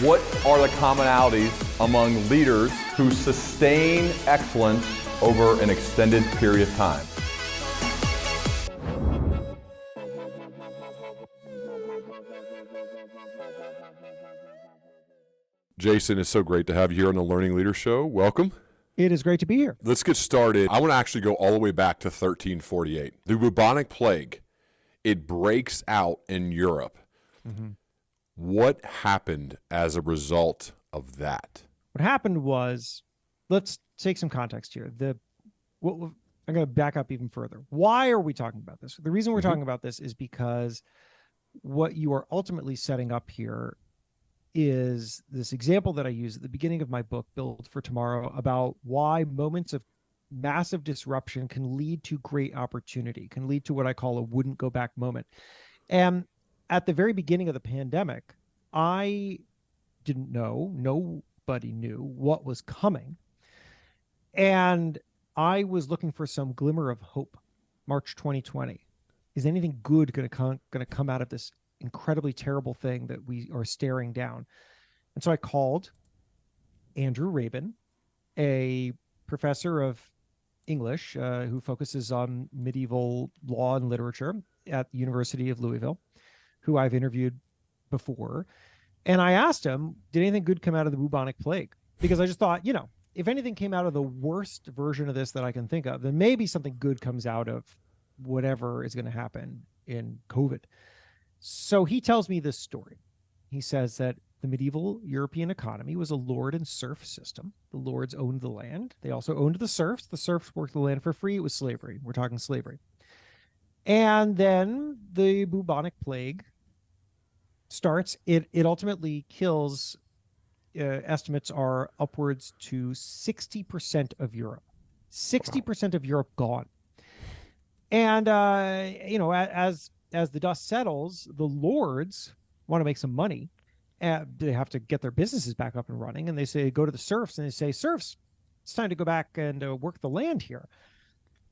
What are the commonalities among leaders who sustain excellence over an extended period of time? Jason, it's so great to have you here on the Learning Leader Show. Welcome. It is great to be here. Let's get started. I want to actually go all the way back to 1348. The bubonic plague, it breaks out in Europe. Mm-hmm. What happened as a result of that? What happened was, let's take some context here. I'm going to back up even further. Why are we talking about this? The reason we're talking about this is because what you are ultimately setting up here is this example that I use at the beginning of my book, Build for Tomorrow, about why moments of massive disruption can lead to great opportunity, can lead to what I call a wouldn't go back moment. And at the very beginning of the pandemic, I didn't know, nobody knew what was coming. And I was looking for some glimmer of hope. March 2020. Is anything good going to come out of this incredibly terrible thing that we are staring down? And so I called Andrew Rabin, a professor of English who focuses on medieval law and literature at the University of Louisville, who I've interviewed before. And I asked him, did anything good come out of the bubonic plague? Because I just thought, if anything came out of the worst version of this that I can think of, then maybe something good comes out of whatever is going to happen in COVID. So he tells me this story. He says that the medieval European economy was a lord and serf system. The lords owned the land. They also owned the serfs. The serfs worked the land for free. It was slavery. We're talking slavery. And then the bubonic plague starts. It ultimately kills, estimates are upwards to 60% of Europe. 60% of Europe gone. And, as the dust settles, the lords want to make some money. They have to get their businesses back up and running. And they say, go to the serfs and they say, serfs, it's time to go back and work the land here.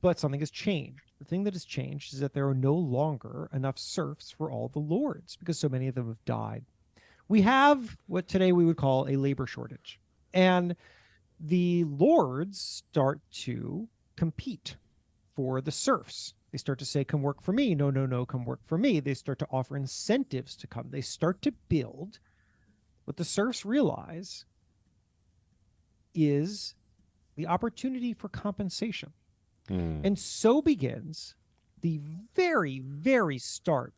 But something has changed. The thing that has changed is that there are no longer enough serfs for all the lords because so many of them have died. We have what today we would call a labor shortage. And the lords start to compete for the serfs. They start to say, come work for me. No, come work for me. They start to offer incentives to come. They start to build what the serfs realize is the opportunity for compensation. And so begins the very, very start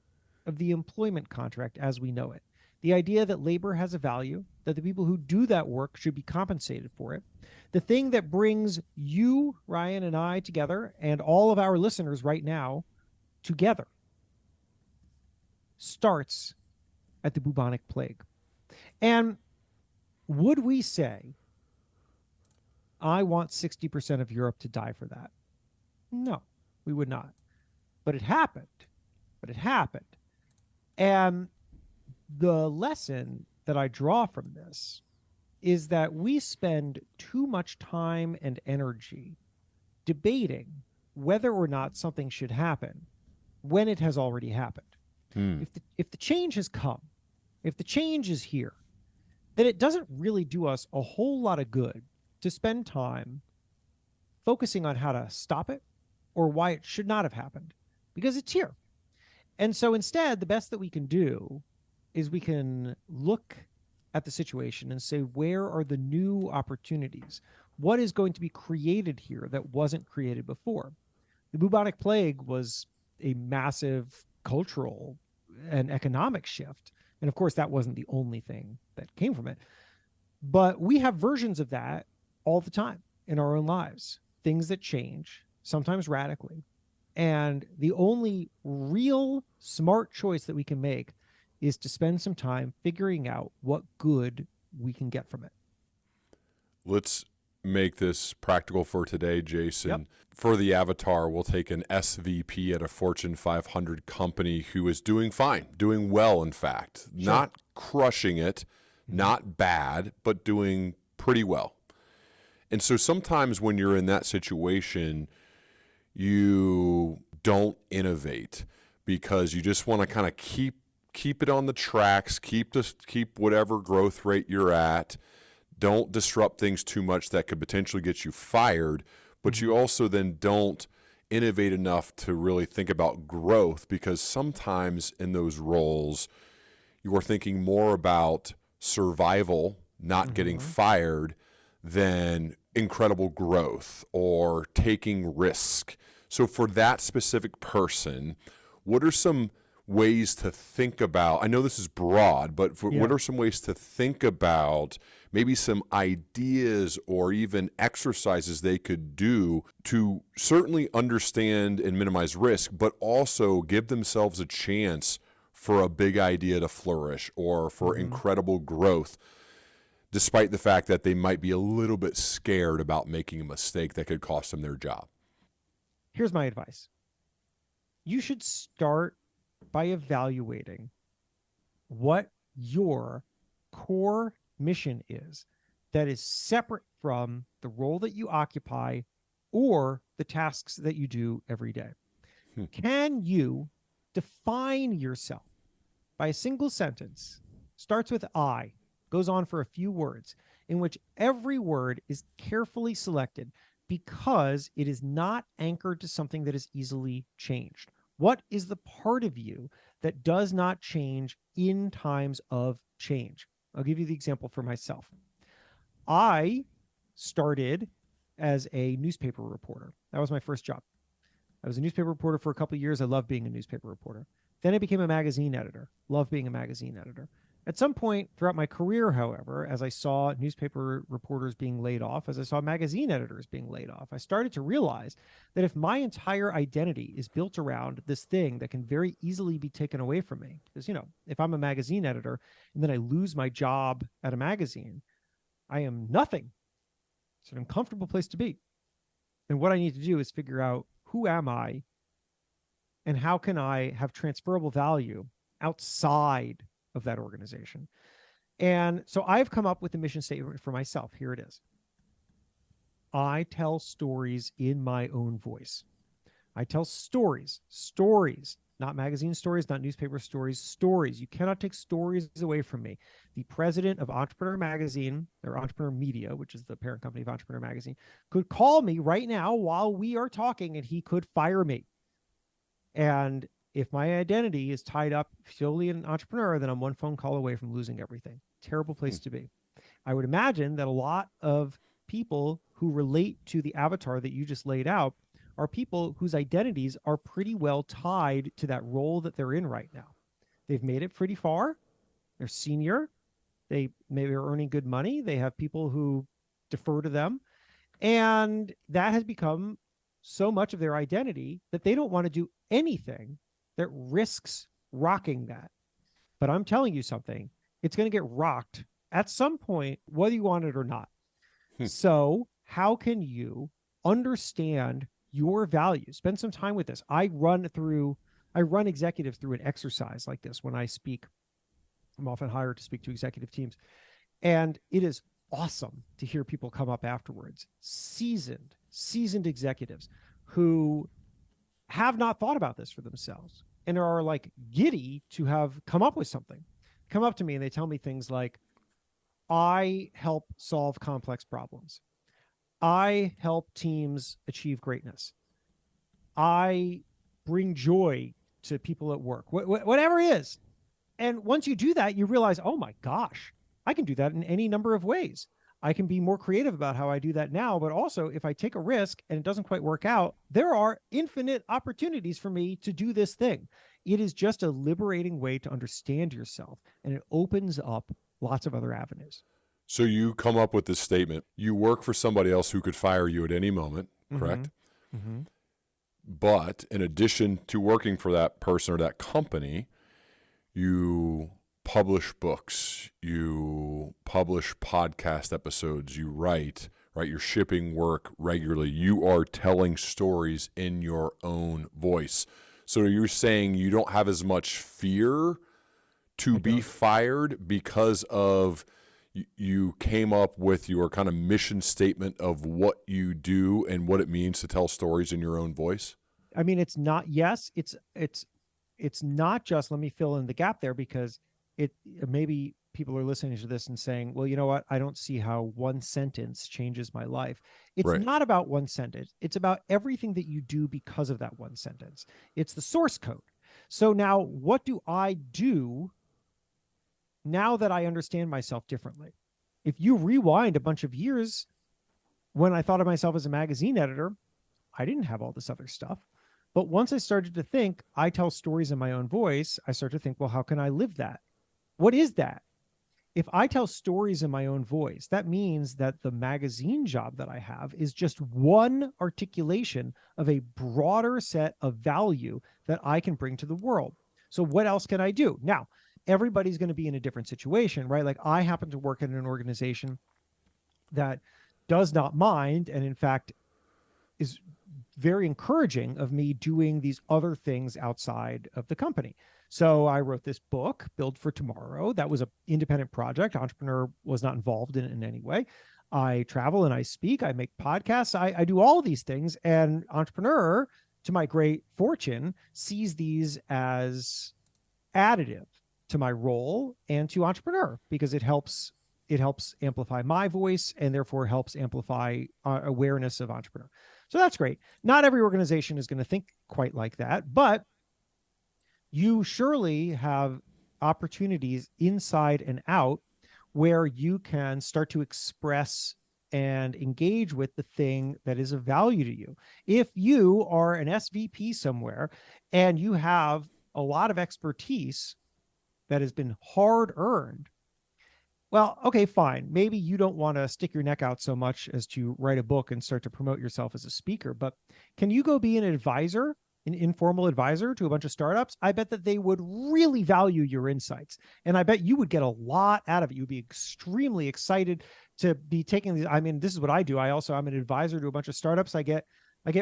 of the employment contract as we know it. The idea that labor has a value, that the people who do that work should be compensated for it. The thing that brings you, Ryan, and I together, and all of our listeners right now together, starts at the bubonic plague. And would we say, I want 60% of Europe to die for that? No, we would not. But it happened. And the lesson that I draw from this is that we spend too much time and energy debating whether or not something should happen when it has already happened. If the change has come, if the change is here, then it doesn't really do us a whole lot of good to spend time focusing on how to stop it or why it should not have happened, because it's here. And so instead, the best that we can do is we can look at the situation and say, where are the new opportunities? What is going to be created here that wasn't created before? The bubonic plague was a massive cultural and economic shift. And of course, that wasn't the only thing that came from it. But we have versions of that all the time in our own lives, things that change, sometimes radically. And the only real smart choice that we can make is to spend some time figuring out what good we can get from it. Let's make this practical for today, Jason. Yep. For the avatar, we'll take an SVP at a Fortune 500 company who is doing fine, doing well, in fact. Sure. Not crushing it, not bad, but doing pretty well. And so sometimes when you're in that situation, you don't innovate because you just want to kind of keep keep it on the tracks, keep whatever growth rate you're at. Don't disrupt things too much that could potentially get you fired, but you also then don't innovate enough to really think about growth, because sometimes in those roles you are thinking more about survival, not getting fired, than incredible growth or taking risk. So for that specific person, what are some ways to think about, I know this is broad, but what are some ways to think about maybe some ideas or even exercises they could do to certainly understand and minimize risk, but also give themselves a chance for a big idea to flourish or for incredible growth, despite the fact that they might be a little bit scared about making a mistake that could cost them their job? Here's my advice. You should start by evaluating what your core mission is that is separate from the role that you occupy or the tasks that you do every day. Can you define yourself by a single sentence, starts with I, goes on for a few words, in which every word is carefully selected because it is not anchored to something that is easily changed? What is the part of you that does not change in times of change? I'll give you the example for myself. I started as a newspaper reporter. That was my first job. I was a newspaper reporter for a couple of years. I loved being a newspaper reporter. Then I became a magazine editor. Loved being a magazine editor. At some point throughout my career, however, as I saw newspaper reporters being laid off, as I saw magazine editors being laid off, I started to realize that if my entire identity is built around this thing that can very easily be taken away from me, because, if I'm a magazine editor and then I lose my job at a magazine, I am nothing. It's an uncomfortable place to be. And what I need to do is figure out, who am I and how can I have transferable value outside of that organization? And so I've come up with a mission statement for myself. Here it is. I tell stories in my own voice. I tell stories, not magazine stories, not newspaper stories, stories. You cannot take stories away from me. The president of Entrepreneur Magazine, or Entrepreneur Media, which is the parent company of Entrepreneur Magazine, could call me right now while we are talking and he could fire me. And if my identity is tied up solely in an entrepreneur, then I'm one phone call away from losing everything. Terrible place to be. I would imagine that a lot of people who relate to the avatar that you just laid out are people whose identities are pretty well tied to that role that they're in right now. They've made it pretty far. They're senior. They maybe are earning good money. They have people who defer to them. And that has become so much of their identity that they don't want to do anything that risks rocking that. But I'm telling you something, it's going to get rocked at some point, whether you want it or not. So how can you understand your values? Spend some time with this. I run executives through an exercise like this when I speak. I'm often hired to speak to executive teams. And it is awesome to hear people come up afterwards, seasoned executives who have not thought about this for themselves and are like giddy to have come up with something. Come up to me and they tell me things like, I help solve complex problems. I help teams achieve greatness. I bring joy to people at work, whatever it is. And once you do that, you realize, oh my gosh, I can do that in any number of ways. I can be more creative about how I do that now, but also if I take a risk and it doesn't quite work out, there are infinite opportunities for me to do this thing. It is just a liberating way to understand yourself, and it opens up lots of other avenues. So you come up with this statement. You work for somebody else who could fire you at any moment, correct? Mm-hmm. But in addition to working for that person or that company, you publish books, you publish podcast episodes, you write, right? You're shipping work regularly. You are telling stories in your own voice. So you're saying you don't have as much fear to be fired because of you came up with your kind of mission statement of what you do and what it means to tell stories in your own voice? I mean, it's not, yes, it's it's not just, let me fill in the gap there, because it maybe people are listening to this and saying, well, you know what? I don't see how one sentence changes my life. It's Right. not about one sentence. It's about everything that you do because of that one sentence. It's the source code. So now what do I do now that I understand myself differently? If you rewind a bunch of years, when I thought of myself as a magazine editor, I didn't have all this other stuff. But once I started to think, I tell stories in my own voice, I start to think, well, how can I live that? What is that? If I tell stories in my own voice, that means that the magazine job that I have is just one articulation of a broader set of value that I can bring to the world. So what else can I do? Now, everybody's going to be in a different situation, right? Like I happen to work in an organization that does not mind, and in fact is very encouraging of me doing these other things outside of the company. So I wrote this book, Build for Tomorrow. That was an independent project. Entrepreneur was not involved in it in any way. I travel and I speak, I make podcasts, I do all of these things. And Entrepreneur, to my great fortune, sees these as additive to my role and to Entrepreneur, because it helps amplify my voice and therefore helps amplify awareness of Entrepreneur. So that's great. Not every organization is going to think quite like that, but you surely have opportunities inside and out where you can start to express and engage with the thing that is of value to you. If you are an SVP somewhere and you have a lot of expertise that has been hard earned, well, okay, fine. Maybe you don't want to stick your neck out so much as to write a book and start to promote yourself as a speaker, but can you go be an advisor, an informal advisor to a bunch of startups? I bet that they would really value your insights. And I bet you would get a lot out of it. You'd be extremely excited to be taking these. I mean, this is what I do. I'm an advisor to a bunch of startups. I get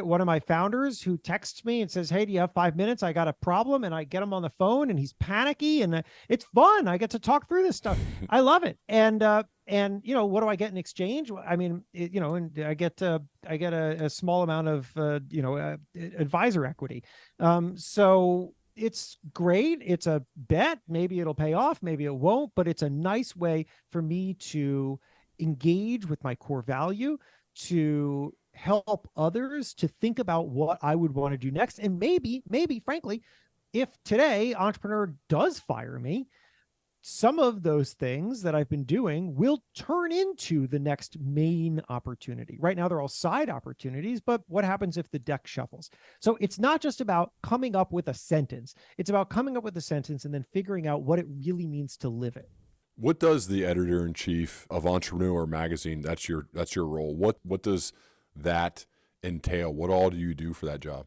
one of my founders who texts me and says, hey, do you have 5 minutes? I got a problem. And I get him on the phone and he's panicky and it's fun. I get to talk through this stuff. I love it. And what do I get in exchange? I mean, and I get a small amount of, advisor equity. So it's great. It's a bet. Maybe it'll pay off. Maybe it won't, but it's a nice way for me to engage with my core value, to help others to think about what I would want to do next. And maybe, frankly, if today Entrepreneur does fire me, some of those things that I've been doing will turn into the next main opportunity. Right now, they're all side opportunities, but what happens if the deck shuffles? So it's not just about coming up with a sentence. It's about coming up with a sentence and then figuring out what it really means to live it. What does the editor-in-chief of Entrepreneur magazine, that's your role, what does that entail? What all do you do for that job?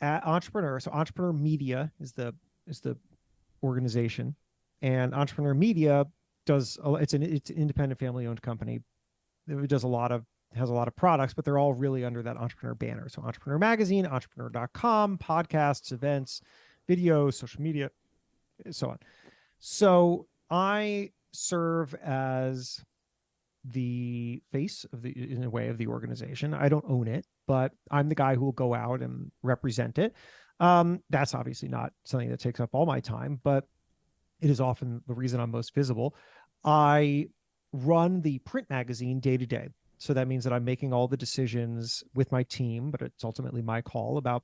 At Entrepreneur, so Entrepreneur Media is the organization, and Entrepreneur Media it's an independent family-owned company. It has a lot of products, but they're all really under that Entrepreneur banner. So Entrepreneur Magazine, Entrepreneur.com, podcasts, events, video, social media, and so on. So I serve as the face of in a way of the organization. I don't own it, but I'm the guy who will go out and represent it. That's obviously not something that takes up all my time, but it is often the reason I'm most visible. I run the print magazine day to day. So that means that I'm making all the decisions with my team, but it's ultimately my call about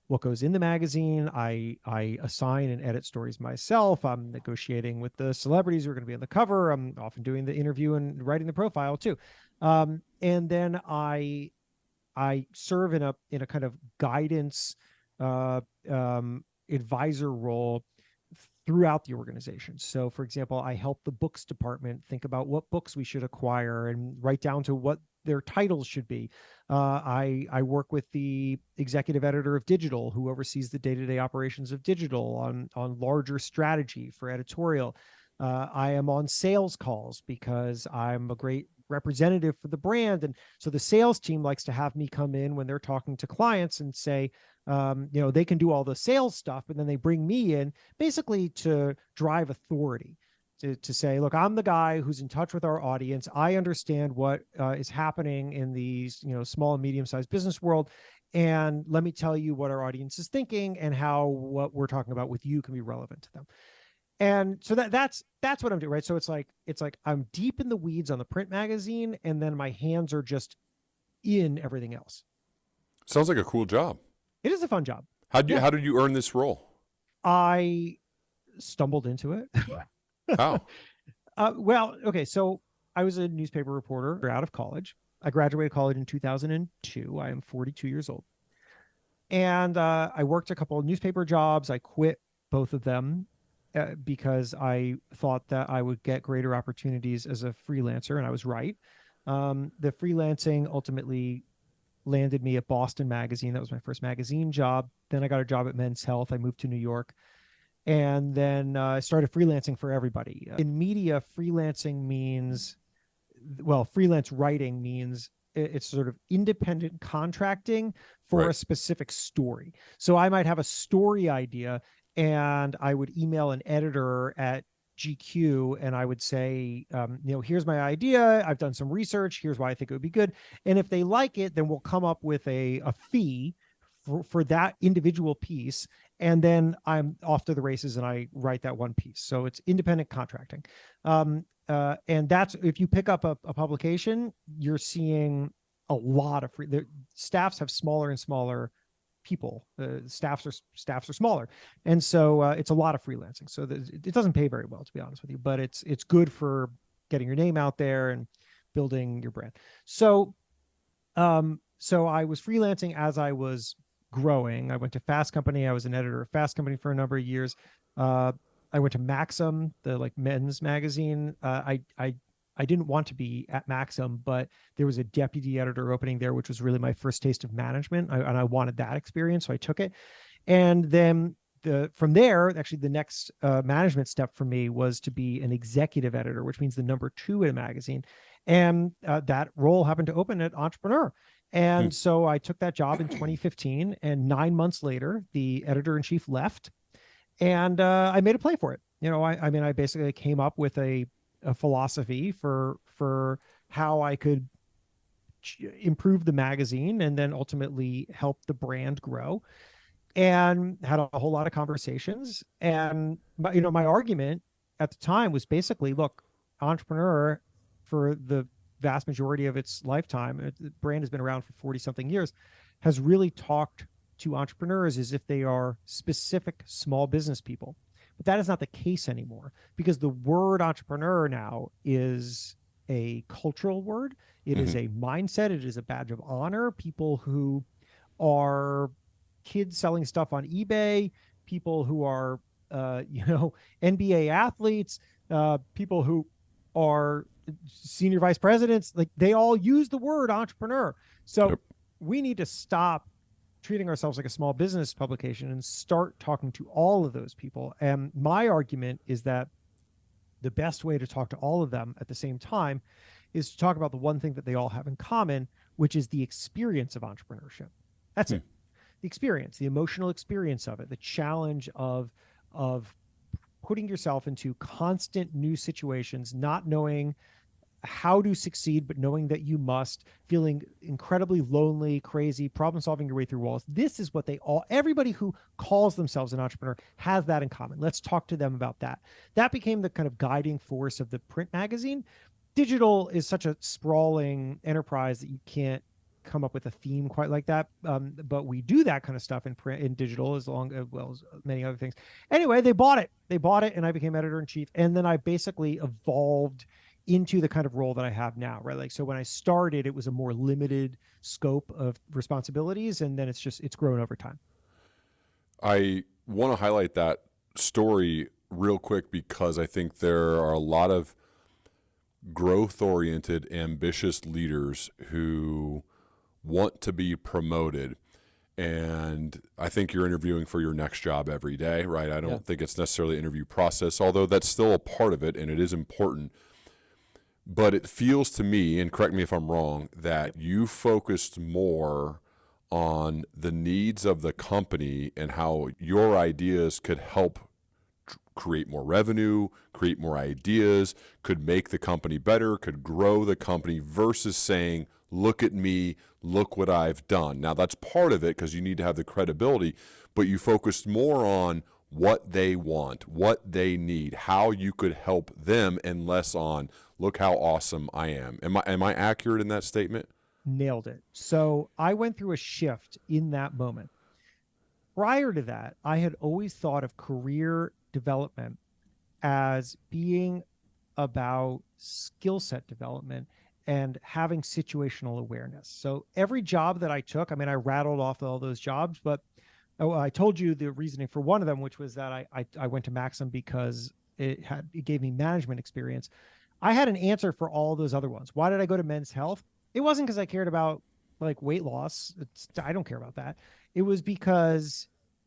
what goes in the magazine. I assign and edit stories myself. I'm negotiating with the celebrities who are going to be on the cover. I'm often doing the interview and writing the profile too. And then I serve in a kind of guidance advisor role throughout the organization. So for example, I help the books department think about what books we should acquire and write down to what their titles should be. I work with the executive editor of digital, who oversees the day-to-day operations of digital on larger strategy for editorial. I am on sales calls because I'm a great representative for the brand. And so the sales team likes to have me come in when they're talking to clients and say, they can do all the sales stuff, but then they bring me in basically to drive authority, to say, look, I'm the guy who's in touch with our audience. I understand what is happening in these, small and medium-sized business world. and let me tell you what our audience is thinking and how what we're talking about with you can be relevant to them. And so that's what I'm doing, right? So it's like I'm deep in the weeds on the print magazine, and then my hands are just in everything else. Sounds like a cool job. It is a fun job. How did you earn this role? I stumbled into it. How? Well, okay, so I was a newspaper reporter out of college. I graduated college in 2002. I am 42 years old. And I worked a couple of newspaper jobs. I quit both of them because I thought that I would get greater opportunities as a freelancer, and I was right. The freelancing ultimately landed me at Boston Magazine. That was my first magazine job. Then I got a job at Men's Health. I moved to New York. And then I started freelancing for everybody. In media, freelancing means, well, freelance writing means it's sort of independent contracting for a specific story. So I might have a story idea, and I would email an editor at GQ and I would say, here's my idea. I've done some research. Here's why I think it would be good. And if they like it, then we'll come up with a fee for that individual piece. And then I'm off to the races and I write that one piece. So it's independent contracting. And that's, if you pick up a publication, you're seeing a lot of staffs have smaller and smaller people. Staffs are smaller. And so it's a lot of freelancing. So it doesn't pay very well, to be honest with you, but it's good for getting your name out there and building your brand. So I was freelancing as I was growing. I went to Fast Company. I was an editor of Fast Company for a number of years. I went to Maxim, the men's magazine. I didn't want to be at Maxim, but there was a deputy editor opening there, which was really my first taste of management. And I wanted that experience, so I took it. And then from there, actually the next management step for me was to be an executive editor, which means the number 2 in a magazine. And that role happened to open at Entrepreneur. And so I took that job in 2015, and 9 months later, the editor-in-chief left, and I made a play for it. I basically came up with a philosophy for how I could improve the magazine and then ultimately help the brand grow, and had a whole lot of conversations. And my argument at the time was basically, look, Entrepreneur, for the vast majority of its lifetime, the brand has been around for 40 something years, has really talked to entrepreneurs as if they are specific small business people. But that is not the case anymore, because the word entrepreneur now is a cultural word. It is a mindset. It is a badge of honor. People who are kids selling stuff on eBay, people who are, NBA athletes, people who are senior vice presidents, they all use the word entrepreneur. So we need to stop treating ourselves like a small business publication and start talking to all of those people. And my argument is that the best way to talk to all of them at the same time is to talk about the one thing that they all have in common, which is the experience of entrepreneurship. That's it. The experience, the emotional experience of it, the challenge of putting yourself into constant new situations, not knowing how to succeed, but knowing that you must, feeling incredibly lonely, crazy, problem solving your way through walls. This is what everybody who calls themselves an entrepreneur has that in common. Let's talk to them about that. That became the kind of guiding force of the print magazine. Digital is such a sprawling enterprise that you can't come up with a theme quite like that. But we do that kind of stuff in print, in digital, as well as many other things. Anyway, they bought it, and I became editor-in-chief. And then I basically evolved into the kind of role that I have now, right? So when I started, it was a more limited scope of responsibilities, and then it's grown over time. I want to highlight that story real quick because I think there are a lot of growth-oriented, ambitious leaders who want to be promoted. And I think you're interviewing for your next job every day, right? I don't think it's necessarily an interview process, although that's still a part of it and it is important. But it feels to me, and correct me if I'm wrong, that you focused more on the needs of the company and how your ideas could help create more revenue, create more ideas, could make the company better, could grow the company, versus saying, look at me, look what I've done. Now that's part of it because you need to have the credibility, but you focused more on what they want, what they need, how you could help them, and less on look how awesome I am. Am I accurate in that statement? Nailed it. So I went through a shift in that moment. Prior to that, I had always thought of career development as being about skill set development and having situational awareness. So every job that I took, I mean, I rattled off all those jobs, but I told you the reasoning for one of them, which was that I went to Maxim because it gave me management experience. I had an answer for all those other ones. Why did I go to Men's Health? It wasn't because I cared about like weight loss. I don't care about that. It was because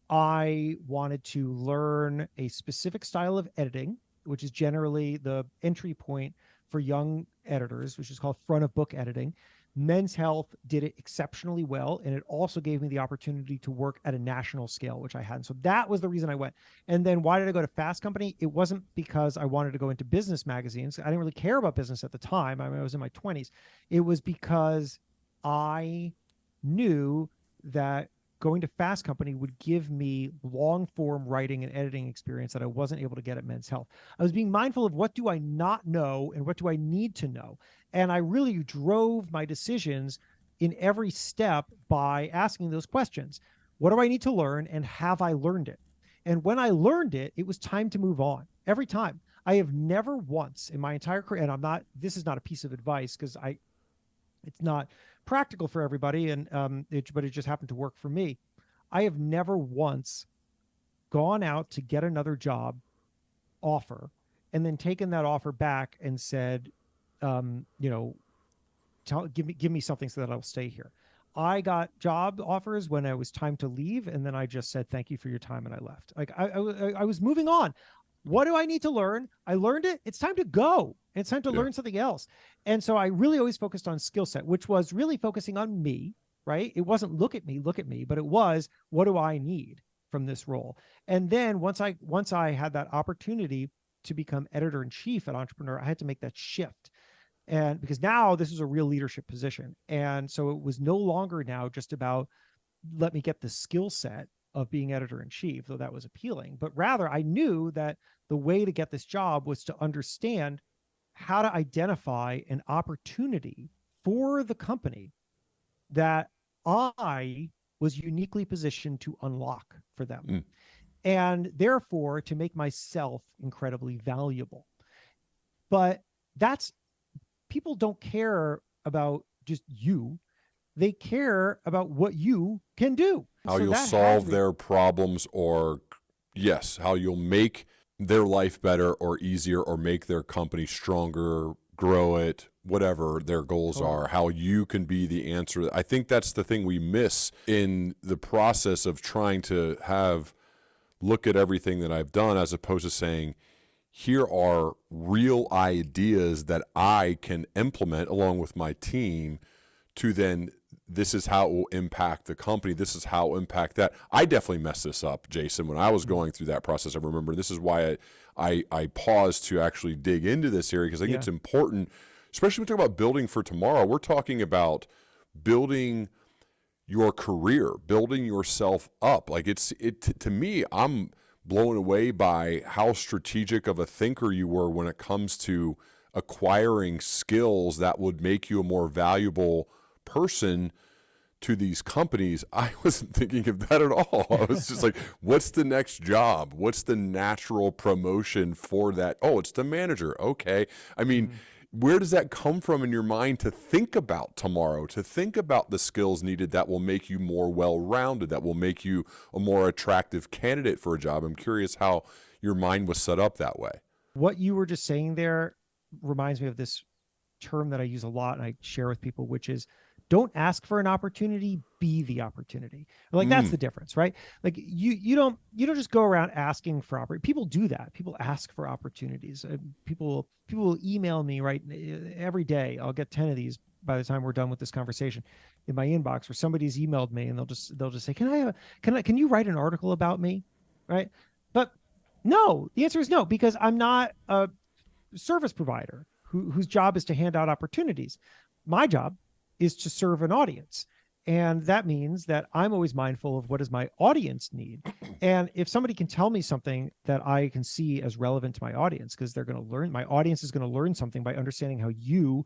I wanted to learn a specific style of editing, which is generally the entry point for young editors, which is called front of book editing. Men's Health did it exceptionally well, and it also gave me the opportunity to work at a national scale, which I hadn't. So that was the reason I went. And then why did I go to Fast Company? It wasn't because I wanted to go into business magazines. I didn't really care about business at the time. I mean, I was in my 20s. It was because I knew that going to Fast Company would give me long form writing and editing experience that I wasn't able to get at Men's Health. I was being mindful of what do I not know and what do I need to know. And I really drove my decisions in every step by asking those questions. What do I need to learn, and have I learned it? And when I learned it, it was time to move on. Every time. I have never once in my entire career, and this is not a piece of advice because it's not practical for everybody, and but it just happened to work for me. I have never once gone out to get another job offer and then taken that offer back and said, give me something so that I'll stay here. I got job offers when it was time to leave, and then I just said thank you for your time and I left. Like I was moving on. What do I need to learn? I learned it. It's time to go. It's time to learn something else. And so I really always focused on skill set, which was really focusing on me, right? It wasn't look at me, but it was, what do I need from this role? And then once I had that opportunity to become editor in chief at Entrepreneur, I had to make that shift. And because now this is a real leadership position. And so it was no longer now just about, let me get the skill set of being editor in chief, though that was appealing, but rather I knew that the way to get this job was to understand how to identify an opportunity for the company that I was uniquely positioned to unlock for them. And therefore to make myself incredibly valuable. But people don't care about just you. They care about what you can do. How you'll solve their problems, or how you'll make their life better or easier, or make their company stronger, grow it, whatever their goals are, how you can be the answer. I think that's the thing we miss in the process of trying to look at everything that I've done, as opposed to saying, here are real ideas that I can implement along with my team to then, this is how it will impact the company. This is how it will impact that. I definitely messed this up, Jason, when I was going through that process. I remember this is why I paused to actually dig into this area, because I think it's important, especially when we talk about building for tomorrow. We're talking about building your career, building yourself up. Like to me, I'm blown away by how strategic of a thinker you were when it comes to acquiring skills that would make you a more valuable person to these companies. I wasn't thinking of that at all. I was just like, what's the next job? What's the natural promotion for that? Oh, it's the manager. Okay. I mean, where does that come from in your mind to think about tomorrow, to think about the skills needed that will make you more well-rounded, that will make you a more attractive candidate for a job? I'm curious how your mind was set up that way. What you were just saying there reminds me of this term that I use a lot and I share with people, which is, don't ask for an opportunity, be the opportunity. Like that's the difference, right? Like you don't just go around asking for opportunities. People do that. People ask for opportunities. People will email me right every day. I'll get 10 of these by the time we're done with this conversation in my inbox, where somebody's emailed me and they'll just say, can you write an article about me? Right? But no, the answer is no, because I'm not a service provider whose job is to hand out opportunities. My job is to serve an audience. And that means that I'm always mindful of what does my audience need. And if somebody can tell me something that I can see as relevant to my audience, because they're going to learn, my audience is going to learn something by understanding how you,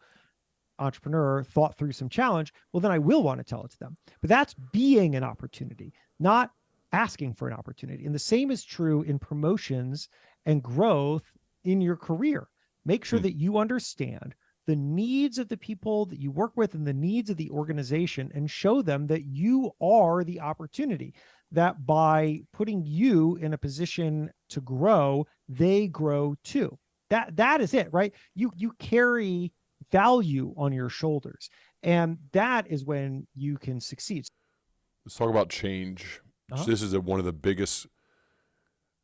entrepreneur, thought through some challenge, well, then I will want to tell it to them. But that's being an opportunity, not asking for an opportunity. And the same is true in promotions and growth in your career. Make sure that you understand the needs of the people that you work with and the needs of the organization, and show them that you are the opportunity, that by putting you in a position to grow, they grow too. That is it, right? You carry value on your shoulders, and that is when you can succeed. Let's talk about change. This is one of the biggest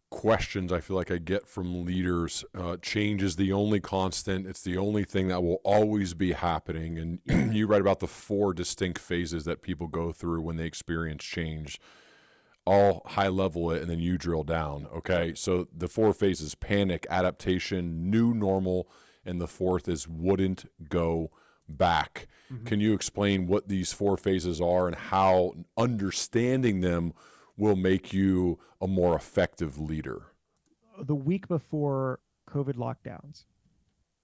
questions I feel like I get from leaders. Change is the only constant. It's the only thing that will always be happening. And you write about the 4 distinct phases that people go through when they experience change. I'll high level it and then you drill down. Okay. So the 4 phases: panic, adaptation, new normal, and the 4th is wouldn't go back. Can you explain what these 4 phases are and how understanding them will make you a more effective leader? The week before COVID lockdowns,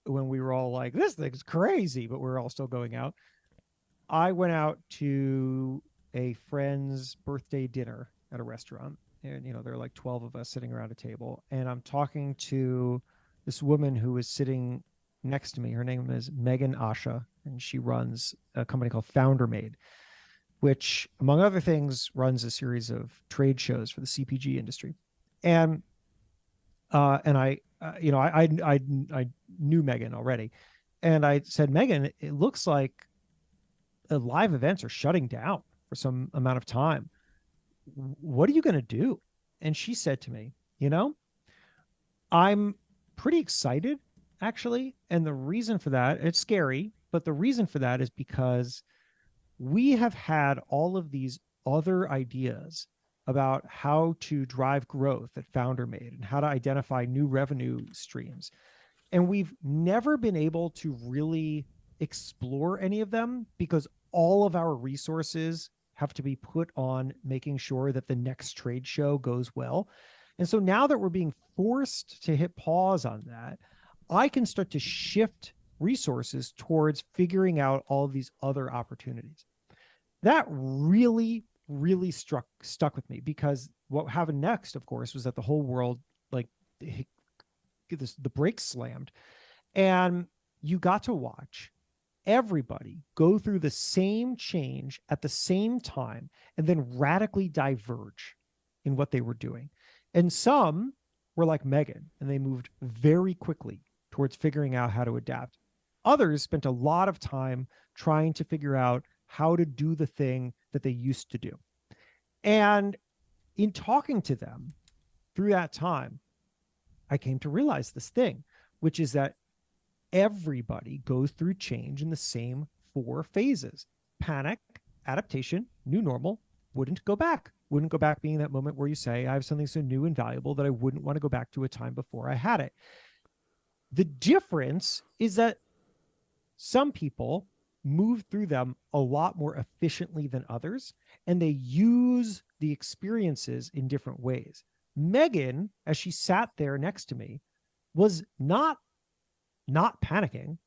when we were all like, this thing's crazy, but we're all still going out, I went out to a friend's birthday dinner at a restaurant. And, there are like 12 of us sitting around a table. And I'm talking to this woman who was sitting next to me. Her name is Megan Asha, and she runs a company called Founder Made, which, among other things, runs a series of trade shows for the CPG industry. And I knew Megan already, and I said, Megan, it looks like live events are shutting down for some amount of time. What are you going to do? And she said to me, I'm pretty excited, actually. And the reason for that, it's scary, but the reason for that is because we have had all of these other ideas about how to drive growth at Founder Made and how to identify new revenue streams. And we've never been able to really explore any of them because all of our resources have to be put on making sure that the next trade show goes well. And so now that we're being forced to hit pause on that, I can start to shift resources towards figuring out all of these other opportunities. That really, really stuck with me, because what happened next, of course, was that the whole world, like, the brakes slammed, and you got to watch everybody go through the same change at the same time and then radically diverge in what they were doing. And some were like Megan, and they moved very quickly towards figuring out how to adapt. Others spent a lot of time trying to figure out how to do the thing that they used to do. And in talking to them through that time, I came to realize this thing, which is that everybody goes through change in the same 4 phases: panic, adaptation, new normal, wouldn't go back. Wouldn't go back being that moment where you say, I have something so new and valuable that I wouldn't want to go back to a time before I had it. The difference is that some people move through them a lot more efficiently than others, and they use the experiences in different ways. Megan, as she sat there next to me, was not panicking.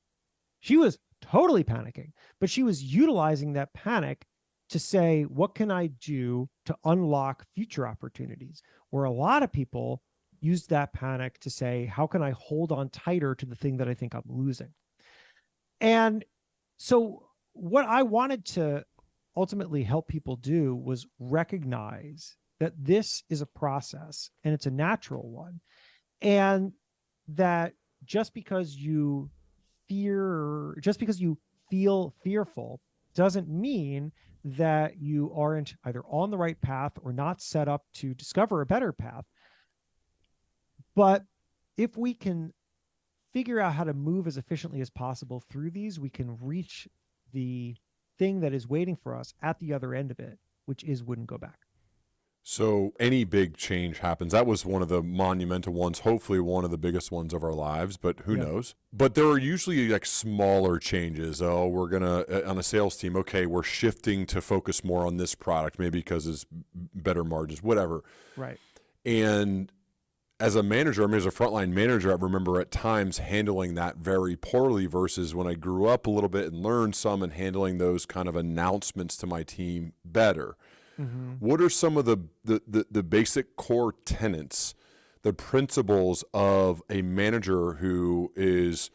She was totally panicking, but she was utilizing that panic to say, what can I do to unlock future opportunities? Where a lot of people use that panic to say, how can I hold on tighter to the thing that I think I'm losing? And so what I wanted to ultimately help people do was recognize that this is a process and it's a natural one. And that just because you feel fearful doesn't mean that you aren't either on the right path or not set up to discover a better path. But if we can figure out how to move as efficiently as possible through these, we can reach the thing that is waiting for us at the other end of it, which is wouldn't go back. So any big change happens. That was one of the monumental ones, hopefully one of the biggest ones of our lives, but who knows? But there are usually like smaller changes. Oh, we're going to, on a sales team, okay, we're shifting to focus more on this product, maybe because it's better margins, whatever. Right. And as a manager, I mean, as a frontline manager, I remember at times handling that very poorly versus when I grew up a little bit and learned some and handling those kind of announcements to my team better. Mm-hmm. What are some of the basic core tenets, the principles of a manager who is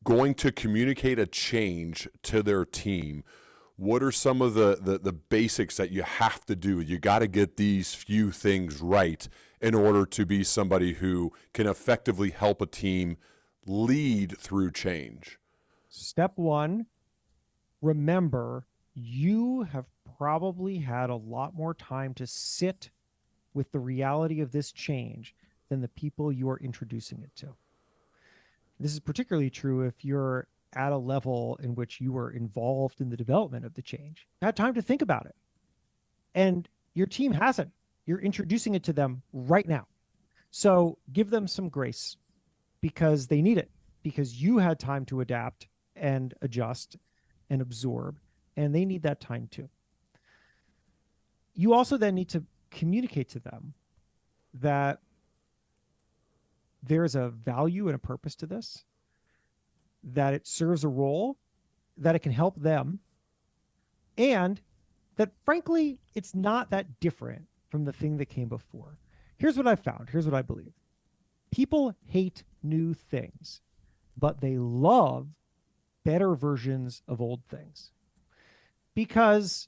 going to communicate a change to their team? What are some of the basics that you have to do? You got to get these few things right in order to be somebody who can effectively help a team lead through change. Step one, remember you have probably had a lot more time to sit with the reality of this change than the people you are introducing it to. This is particularly true if you're at a level in which you were involved in the development of the change. You had time to think about it. And your team hasn't. You're introducing it to them right now. So give them some grace because they need it, because you had time to adapt and adjust and absorb, and they need that time too. You also then need to communicate to them that there's a value and a purpose to this, that it serves a role, that it can help them, and that frankly, it's not that different from the thing that came before. Here's what I found. Here's what I believe. People hate new things, but they love better versions of old things because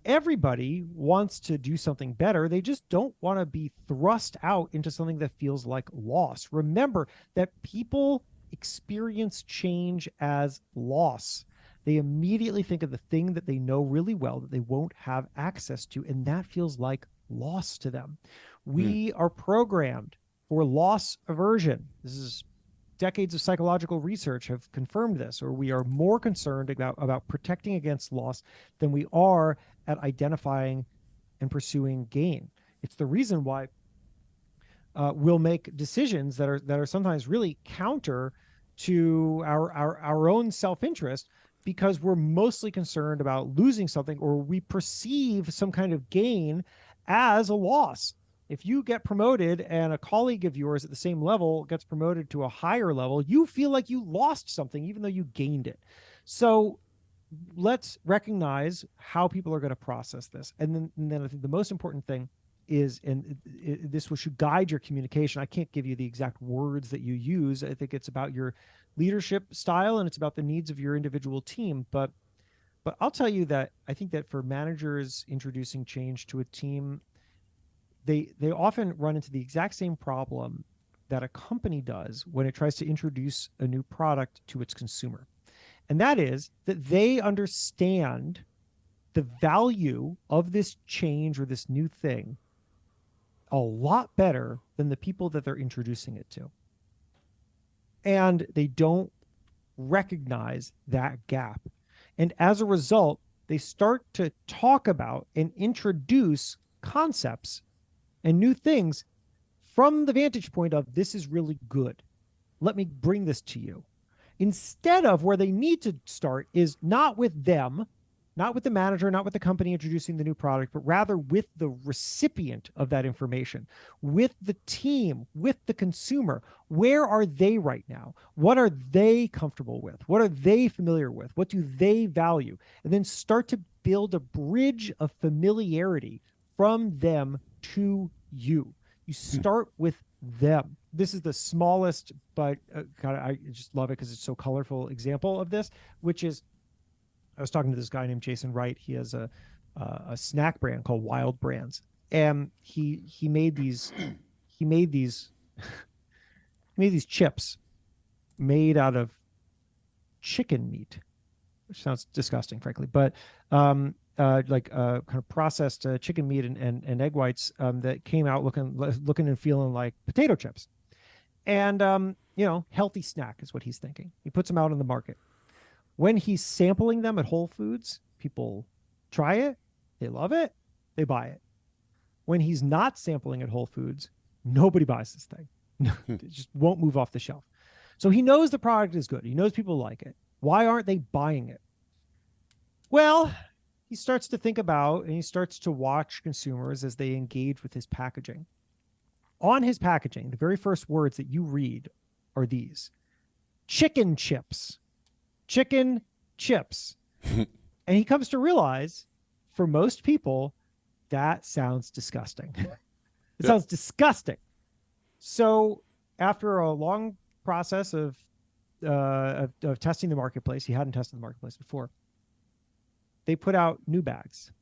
everybody wants to do something better. They just don't want to be thrust out into something that feels like loss. Remember that people experience change as loss. They immediately think of the thing that they know really well that they won't have access to, and that feels like loss to them. We are programmed for loss aversion. This is decades of psychological research have confirmed this, or we are more concerned about protecting against loss than we are at identifying and pursuing gain. It's the reason why we'll make decisions that are sometimes really counter to our own self-interest because we're mostly concerned about losing something, or we perceive some kind of gain as a loss. If you get promoted and a colleague of yours at the same level gets promoted to a higher level, you feel like you lost something even though you gained it. So let's recognize how people are going to process this. And then I think the most important thing is, and this should guide your communication. I can't give you the exact words that you use. I think it's about your leadership style and it's about the needs of your individual team. But I'll tell you that I think that for managers introducing change to a team, they often run into the exact same problem that a company does when it tries to introduce a new product to its consumer. And that is that they understand the value of this change or this new thing a lot better than the people that they're introducing it to. And they don't recognize that gap. And as a result, they start to talk about and introduce concepts and new things from the vantage point of, this is really good. Let me bring this to you. Instead of where they need to start is not with them, not with the manager, not with the company introducing the new product, but rather with the recipient of that information, with the team, with the consumer. Where are they right now? What are they comfortable with? What are they familiar with? What do they value? And then start to build a bridge of familiarity from them to you. You start with them. This is the smallest, but I just love it because it's so colorful example of this, which is, I was talking to this guy named Jason Wright. He has a snack brand called Wild Brands, and he made these chips made out of chicken meat, which sounds disgusting, frankly, but kind of processed chicken meat and egg whites that came out looking and feeling like potato chips, and healthy snack is what he's thinking. He puts them out on the market. When he's sampling them at Whole Foods, people try it, they love it, they buy it. When he's not sampling at Whole Foods, nobody buys this thing. It just won't move off the shelf. So he knows the product is good. He knows people like it. Why aren't they buying it? Well, he starts to think about and he starts to watch consumers as they engage with his packaging. On his packaging, the very first words that you read are these: chicken chips. Chicken chips. And he comes to realize, for most people, that sounds disgusting. It sounds disgusting. So after a long process of testing the marketplace, he hadn't tested the marketplace before, they put out new bags.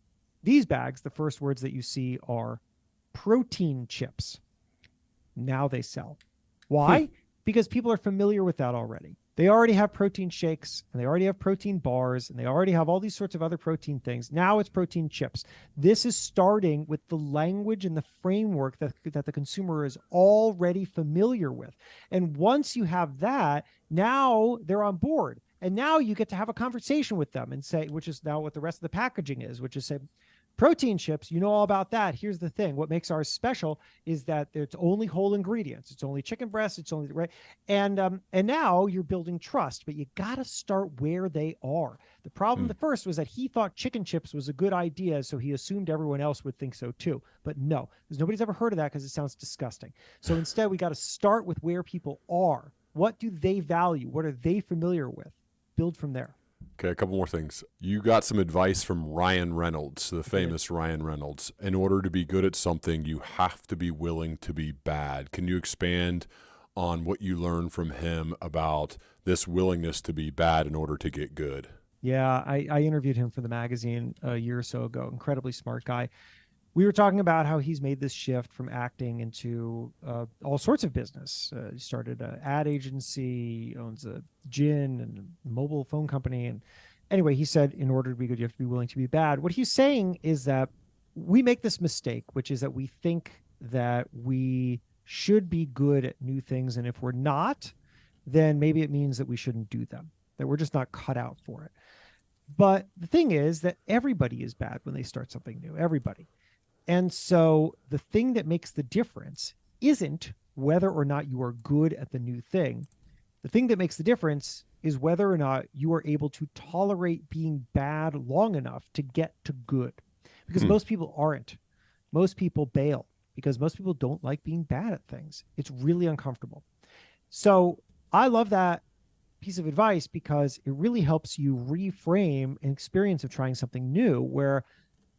These bags, the first words that you see are protein chips. Now they sell. Why? Because people are familiar with that already. They already have protein shakes, and they already have protein bars, and they already have all these sorts of other protein things. Now it's protein chips. This is starting with the language and the framework that the consumer is already familiar with. And once you have that, now they're on board. And now you get to have a conversation with them and say, which is now what the rest of the packaging is, which is say, protein chips, you know all about that. Here's the thing. What makes ours special is that it's only whole ingredients. It's only chicken breast. It's only right. And now you're building trust, but you got to start where they are. The problem, the first, was that he thought chicken chips was a good idea, so he assumed everyone else would think so too. But no, because nobody's ever heard of that because it sounds disgusting. So instead, we got to start with where people are. What do they value? What are they familiar with? Build from there. Okay, a couple more things. You got some advice from Ryan Reynolds, the famous Ryan Reynolds. In order to be good at something, you have to be willing to be bad. Can you expand on what you learned from him about this willingness to be bad in order to get good? Yeah, I interviewed him for the magazine a year or so ago. Incredibly smart guy. We were talking about how he's made this shift from acting into all sorts of business. He started an ad agency, owns a gin and a mobile phone company. And anyway, he said, in order to be good, you have to be willing to be bad. What he's saying is that we make this mistake, which is that we think that we should be good at new things. And if we're not, then maybe it means that we shouldn't do them, that we're just not cut out for it. But the thing is that everybody is bad when they start something new, everybody. And so the thing that makes the difference isn't whether or not you are good at the new thing. The thing that makes the difference is whether or not you are able to tolerate being bad long enough to get to good. Because most people aren't. Most people bail because most people don't like being bad at things. It's really uncomfortable. So I love that piece of advice because it really helps you reframe an experience of trying something new where,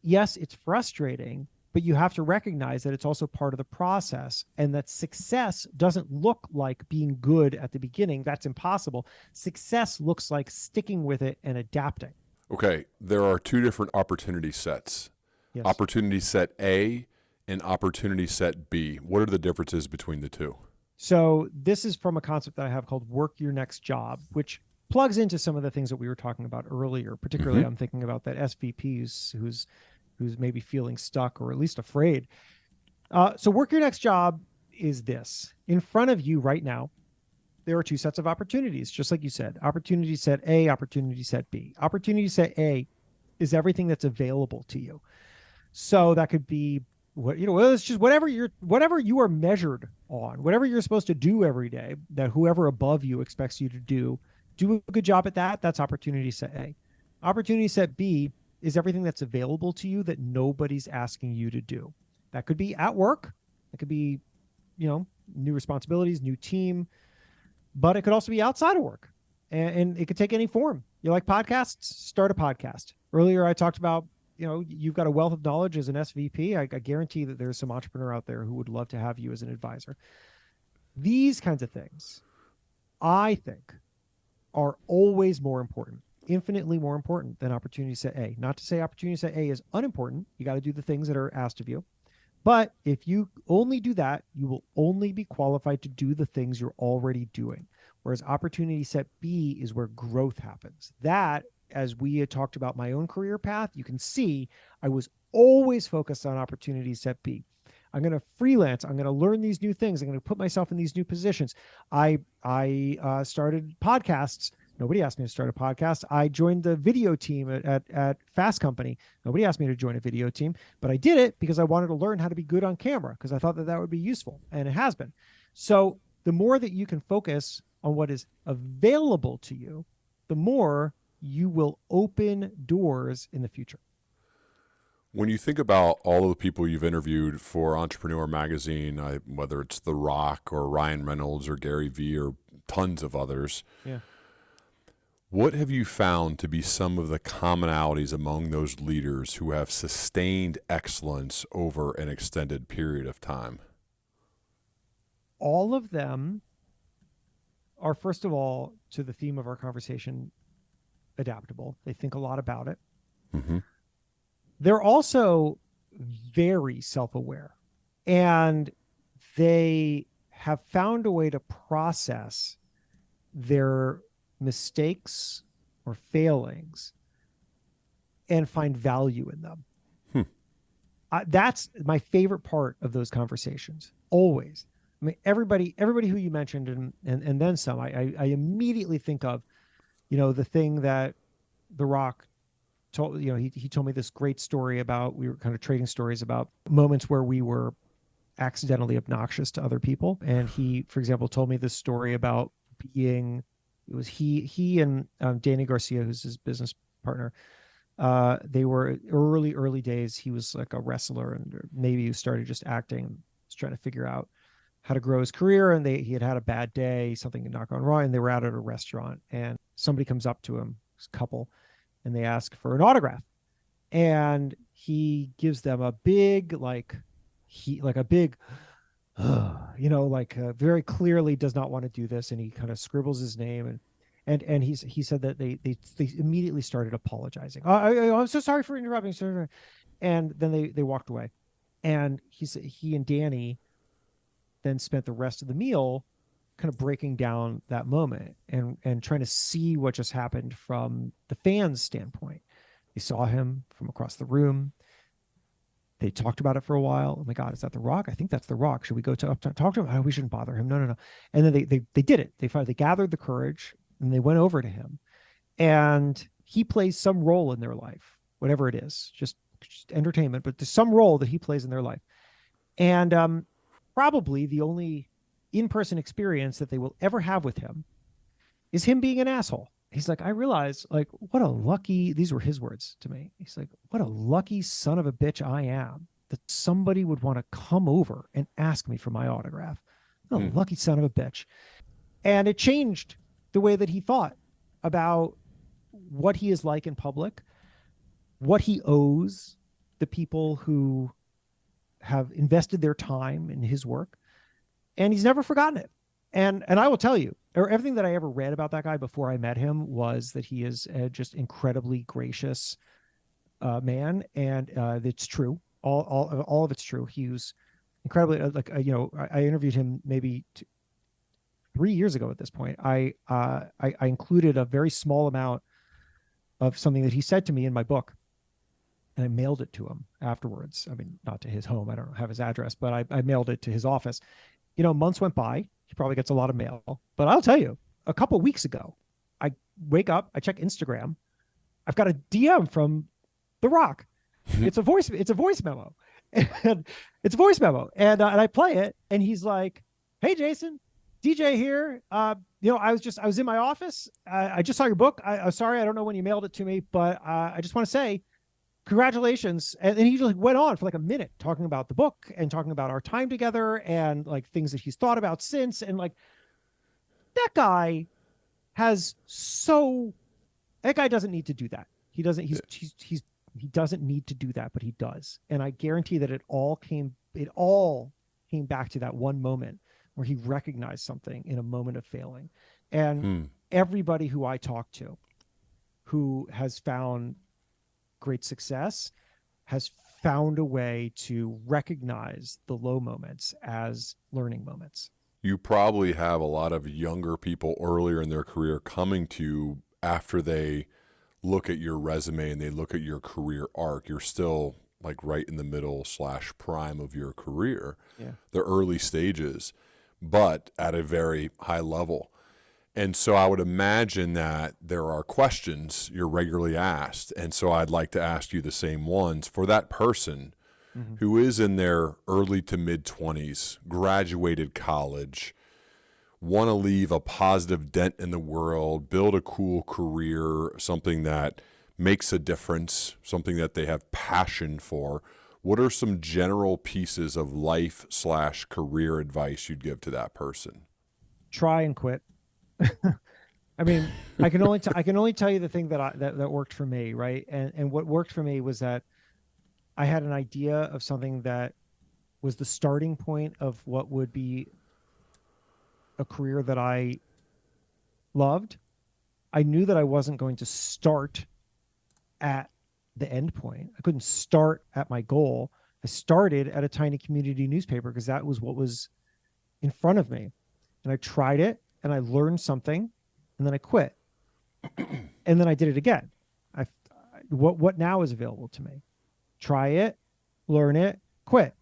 yes, it's frustrating, but you have to recognize that it's also part of the process and that success doesn't look like being good at the beginning. That's impossible. Success looks like sticking with it and adapting. Okay, there are two different opportunity sets. Yes. Opportunity set A and opportunity set B. What are the differences between the two? So this is from a concept that I have called work your next job, which plugs into some of the things that we were talking about earlier. Particularly, I'm thinking about that SVP who's maybe feeling stuck or at least afraid. So work your next job is this. In front of you right now, there are two sets of opportunities, just like you said. Opportunity set A, opportunity set B. Opportunity set A is everything that's available to you. So that could be it's just whatever you are measured on, whatever you're supposed to do every day, that whoever above you expects you to do a good job at that. That's opportunity set A. Opportunity set B is everything that's available to you that nobody's asking you to do. That could be at work. It could be, new responsibilities, new team, but it could also be outside of work, and it could take any form. You like podcasts? Start a podcast. Earlier, I talked about, you've got a wealth of knowledge as an SVP. I guarantee that there's some entrepreneur out there who would love to have you as an advisor. These kinds of things, I think, are always more important, infinitely more important than opportunity set A. Not to say opportunity set A is unimportant. You got to do the things that are asked of you. But if you only do that, you will only be qualified to do the things you're already doing. Whereas opportunity set B is where growth happens. That, as we had talked about my own career path, you can see I was always focused on opportunity set B. I'm going to freelance. I'm going to learn these new things. I'm going to put myself in these new positions. I started podcasts Nobody asked me to start a podcast. I joined the video team at Fast Company. Nobody asked me to join a video team, but I did it because I wanted to learn how to be good on camera because I thought that that would be useful, and it has been. So the more that you can focus on what is available to you, the more you will open doors in the future. When you think about all of the people you've interviewed for Entrepreneur Magazine, whether it's The Rock or Ryan Reynolds or Gary Vee or tons of others, Yeah. what have you found to be some of the commonalities among those leaders who have sustained excellence over an extended period of time? All of them are, first of all, to the theme of our conversation, adaptable. They think a lot about it. Mm-hmm. They're also very self-aware, and they have found a way to process their mistakes or failings and find value in them. That's my favorite part of those conversations. Always. I mean, everybody who you mentioned and then some, I immediately think of, the thing that The Rock told, he told me this great story about, we were kind of trading stories about moments where we were accidentally obnoxious to other people. And he, for example, told me this story about being, it was he and Danny Garcia, who's his business partner. They were early days. He was like a wrestler, and maybe he started just acting, was trying to figure out how to grow his career. And he had a bad day, something had not gone wrong, and they were out at a restaurant, and somebody comes up to him, this couple, and they ask for an autograph, and he gives them a big, very clearly does not want to do this, and he kind of scribbles his name, and he said that they immediately started apologizing. I'm so sorry for interrupting, sir. And then they walked away, and he and Danny then spent the rest of the meal kind of breaking down that moment and trying to see what just happened from the fans' standpoint. They saw him from across the room. They talked about it for a while. Oh my God, is that The Rock? I think that's The Rock. Should we go talk to him? Oh, we shouldn't bother him. No. And then they did it. They finally gathered the courage, and they went over to him, and he plays some role in their life, whatever it is, just entertainment, but there's some role that he plays in their life. And probably the only in-person experience that they will ever have with him is him being an asshole. He's like, I realize, like, what a lucky, these were his words to me. He's like, what a lucky son of a bitch I am that somebody would want to come over and ask me for my autograph. What a lucky son of a bitch. And it changed the way that he thought about what he is like in public, what he owes the people who have invested their time in his work. And he's never forgotten it. And I will tell you, or everything that I ever read about that guy before I met him was that he is a just incredibly gracious man, and it's true. All of it's true. He was incredibly I interviewed him maybe 3 years ago. At this point, I included a very small amount of something that he said to me in my book, and I mailed it to him afterwards. I mean, not to his home. I don't have his address, but I mailed it to his office. Months went by. He probably gets a lot of mail, but I'll tell you, a couple of weeks ago, I wake up, I check Instagram. I've got a DM from The Rock. It's a voice memo, and it's a voice memo. And I play it, and he's like, "Hey, Jason, DJ here. I was in my office. I just saw your book. I'm sorry, I don't know when you mailed it to me, but I just want to say, congratulations." And he just went on for like a minute talking about the book and talking about our time together and like things that he's thought about since. And like, that guy doesn't need to do that. He doesn't need to do that, but he does. And I guarantee that it all came back to that one moment where he recognized something in a moment of failing. And everybody who I talk to who has found great success has found a way to recognize the low moments as learning moments. You probably have a lot of younger people earlier in their career coming to you after they look at your resume and they look at your career arc. You're still like right in the middle / prime of your career, the early stages, but at a very high level. And so I would imagine that there are questions you're regularly asked. And so I'd like to ask you the same ones for that person who is in their early to mid 20s, graduated college, want to leave a positive dent in the world, build a cool career, something that makes a difference, something that they have passion for. What are some general pieces of life/career advice you'd give to that person? Try and quit. I mean, I can only tell you the thing that worked for me, right? And what worked for me was that I had an idea of something that was the starting point of what would be a career that I loved. I knew that I wasn't going to start at the end point. I couldn't start at my goal. I started at a tiny community newspaper because that was what was in front of me. And I tried it and I learned something and then I quit. And then I did it again. What now is available to me? Try it, learn it, quit.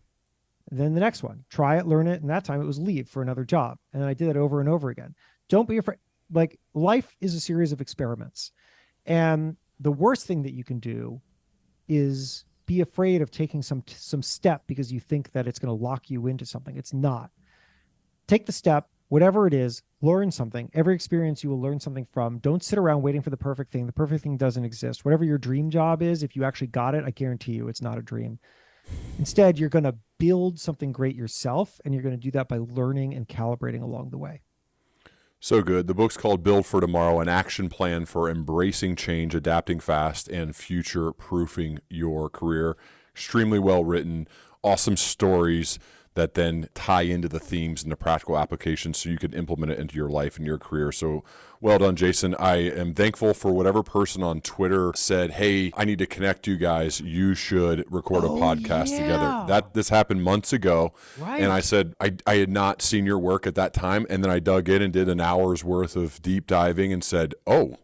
And then the next one, try it, learn it. And that time it was leave for another job. And then I did it over and over again. Don't be afraid. Like, life is a series of experiments. And the worst thing that you can do is be afraid of taking some step because you think that it's going to lock you into something. It's not. Take the step, whatever it is, learn something. Every experience you will learn something from. Don't sit around waiting for the perfect thing. The perfect thing doesn't exist. Whatever your dream job is, if you actually got it, I guarantee you it's not a dream. Instead, you're going to build something great yourself, and you're going to do that by learning and calibrating along the way. So good. The book's called Build for Tomorrow, an action plan for embracing change, adapting fast, and future-proofing your career. Extremely well written, awesome stories that then tie into the themes and the practical applications so you can implement it into your life and your career. So well done, Jason. I am thankful for whatever person on Twitter said, hey, I need to connect you guys. You should record a podcast together. This happened months ago. Right. And I said, I had not seen your work at that time. And then I dug in and did an hour's worth of deep diving and said, oh,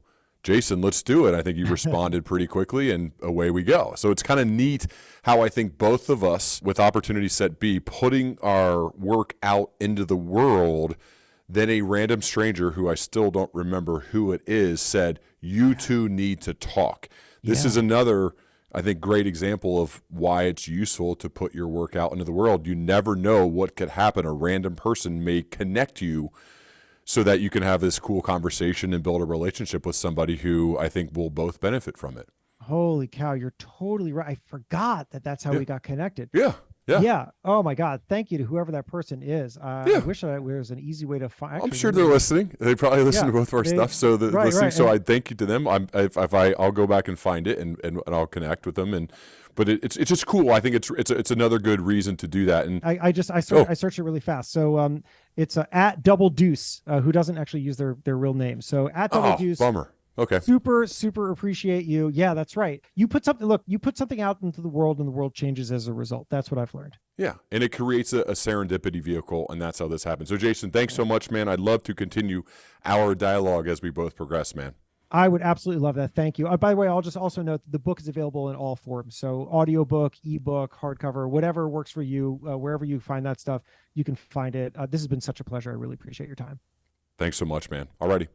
Jason, let's do it. I think you responded pretty quickly and away we go. So it's kind of neat how I think both of us with Opportunity Set B, putting our work out into the world, then a random stranger who I still don't remember who it is said, you two need to talk. This is another, I think, great example of why it's useful to put your work out into the world. You never know what could happen. A random person may connect you so that you can have this cool conversation and build a relationship with somebody who I think will both benefit from it. Holy cow, you're totally right. I forgot that that's how we got connected. Yeah. Oh my God. Thank you to whoever that person is. I wish there was an easy way to find. I'm sure they're listening. They probably listen to both of our stuff. So listening. So I thank you to them. I'll go back and find it and I'll connect with them. But it's just cool. I think it's another good reason to do that. And I searched it really fast. So it's at Double Deuce, who doesn't actually use their real name. So at Double Deuce. Bummer. Okay. Super appreciate you. Yeah, that's right. You put something out into the world and the world changes as a result. That's what I've learned. Yeah. And it creates a serendipity vehicle, and that's how this happens. So Jason, thanks so much, man. I'd love to continue our dialogue as we both progress, man. I would absolutely love that. Thank you. By the way, I'll just also note the book is available in all forms. So audiobook, ebook, hardcover, whatever works for you, wherever you find that stuff, you can find it. This has been such a pleasure. I really appreciate your time. Thanks so much, man. Alrighty.